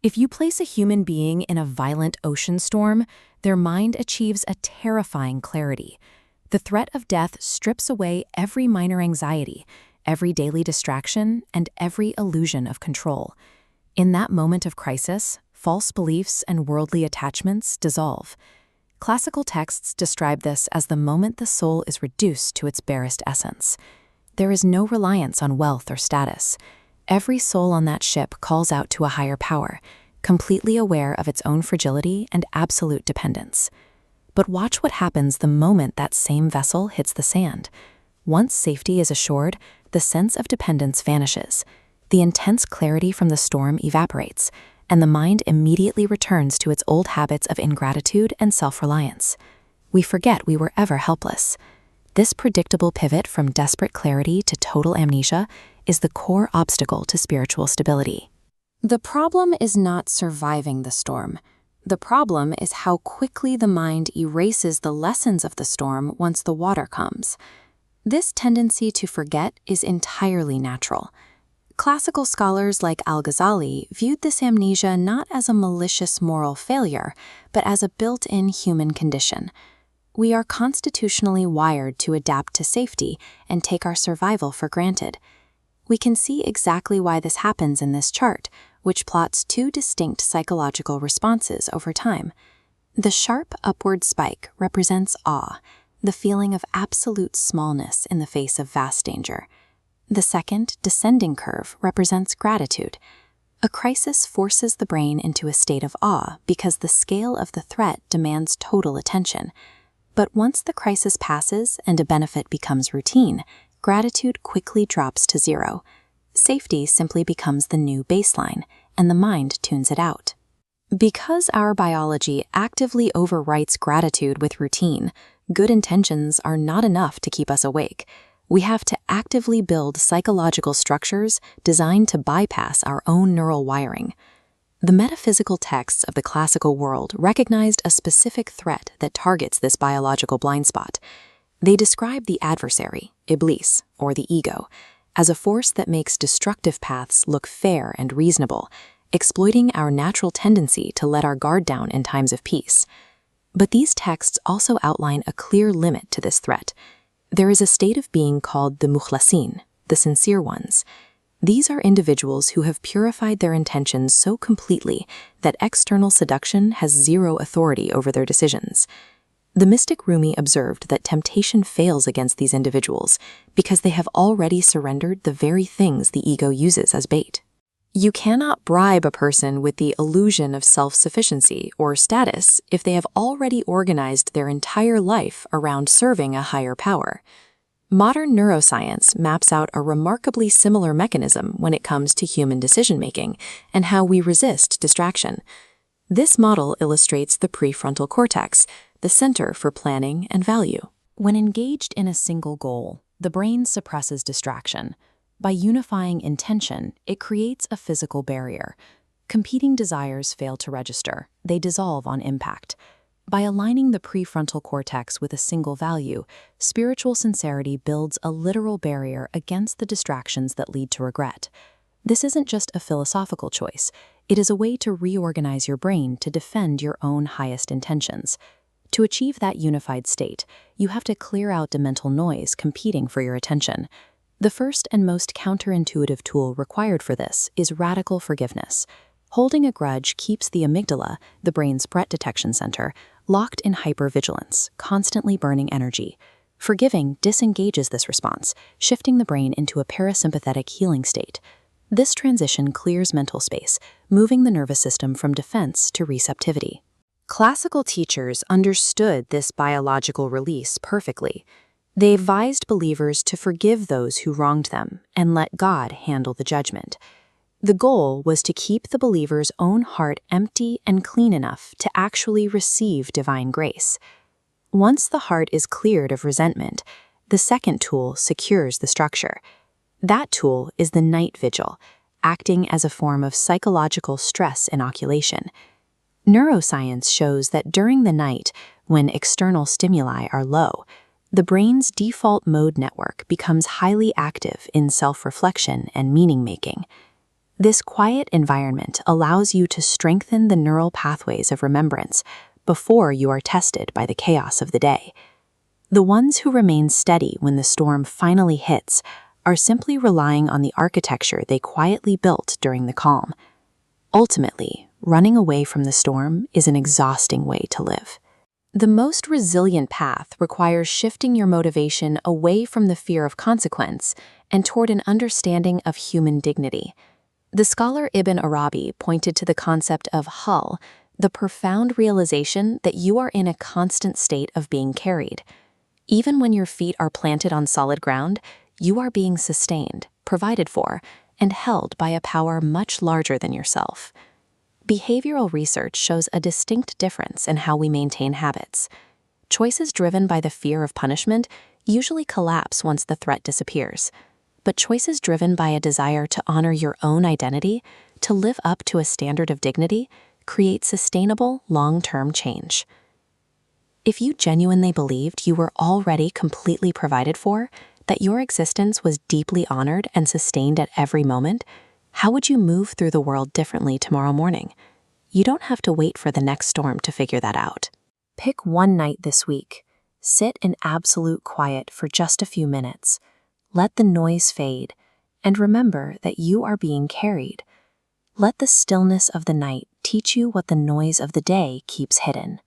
If you place a human being in a violent ocean storm, their mind achieves a terrifying clarity. The threat of death strips away every minor anxiety, every daily distraction, and every illusion of control. In that moment of crisis, false beliefs and worldly attachments dissolve. Classical texts describe this as the moment the soul is reduced to its barest essence. There is no reliance on wealth or status. Every soul on that ship calls out to a higher power, completely aware of its own fragility and absolute dependence. But watch what happens the moment that same vessel hits the sand. Once safety is assured, the sense of dependence vanishes. The intense clarity from the storm evaporates, and the mind immediately returns to its old habits of ingratitude and self-reliance. We forget we were ever helpless. This predictable pivot from desperate clarity to total amnesia is the core obstacle to spiritual stability. The problem is not surviving the storm. The problem is how quickly the mind erases the lessons of the storm once the water comes. This tendency to forget is entirely natural. Classical scholars like al-Ghazali viewed this amnesia not as a malicious moral failure, but as a built-in human condition. We are constitutionally wired to adapt to safety and take our survival for granted. We can see exactly why this happens in this chart, which plots two distinct psychological responses over time. The sharp upward spike represents awe, the feeling of absolute smallness in the face of vast danger. The second, descending curve represents gratitude. A crisis forces the brain into a state of awe because the scale of the threat demands total attention. But once the crisis passes and a benefit becomes routine, gratitude quickly drops to zero. Safety simply becomes the new baseline, and the mind tunes it out. Because our biology actively overwrites gratitude with routine, good intentions are not enough to keep us awake. We have to actively build psychological structures designed to bypass our own neural wiring. The metaphysical texts of the classical world recognized a specific threat that targets this biological blind spot. They describe the adversary, Iblis, or the ego, as a force that makes destructive paths look fair and reasonable, exploiting our natural tendency to let our guard down in times of peace. But these texts also outline a clear limit to this threat. There is a state of being called the mukhlasin, the sincere ones. These are individuals who have purified their intentions so completely that external seduction has zero authority over their decisions. The mystic Rumi observed that temptation fails against these individuals because they have already surrendered the very things the ego uses as bait. You cannot bribe a person with the illusion of self-sufficiency or status if they have already organized their entire life around serving a higher power. Modern neuroscience maps out a remarkably similar mechanism when it comes to human decision-making and how we resist distraction. This model illustrates the prefrontal cortex, the center for planning and value. When engaged in a single goal, the brain suppresses distraction. By unifying intention, it creates a physical barrier. Competing desires fail to register. They dissolve on impact. By aligning the prefrontal cortex with a single value, spiritual sincerity builds a literal barrier against the distractions that lead to regret. This isn't just a philosophical choice. It is a way to reorganize your brain to defend your own highest intentions. To achieve that unified state, you have to clear out the mental noise competing for your attention. The first and most counterintuitive tool required for this is radical forgiveness. Holding a grudge keeps the amygdala, the brain's threat detection center, locked in hypervigilance, constantly burning energy. Forgiving disengages this response, shifting the brain into a parasympathetic healing state. This transition clears mental space, moving the nervous system from defense to receptivity. Classical teachers understood this biological release perfectly. They advised believers to forgive those who wronged them and let God handle the judgment. The goal was to keep the believer's own heart empty and clean enough to actually receive divine grace. Once the heart is cleared of resentment, the second tool secures the structure. That tool is the night vigil, acting as a form of psychological stress inoculation. Neuroscience shows that during the night, when external stimuli are low, the brain's default mode network becomes highly active in self-reflection and meaning-making. This quiet environment allows you to strengthen the neural pathways of remembrance before you are tested by the chaos of the day. The ones who remain steady when the storm finally hits are simply relying on the architecture they quietly built during the calm. Ultimately, running away from the storm is an exhausting way to live. The most resilient path requires shifting your motivation away from the fear of consequence and toward an understanding of human dignity. The scholar Ibn Arabi pointed to the concept of hull, the profound realization that you are in a constant state of being carried. Even when your feet are planted on solid ground, you are being sustained, provided for, and held by a power much larger than yourself. Behavioral research shows a distinct difference in how we maintain habits. Choices driven by the fear of punishment usually collapse once the threat disappears. But choices driven by a desire to honor your own identity, to live up to a standard of dignity, create sustainable, long-term change. If you genuinely believed you were already completely provided for, that your existence was deeply honored and sustained at every moment, how would you move through the world differently tomorrow morning? You don't have to wait for the next storm to figure that out. Pick one night this week. Sit in absolute quiet for just a few minutes. Let the noise fade, and remember that you are being carried. Let the stillness of the night teach you what the noise of the day keeps hidden.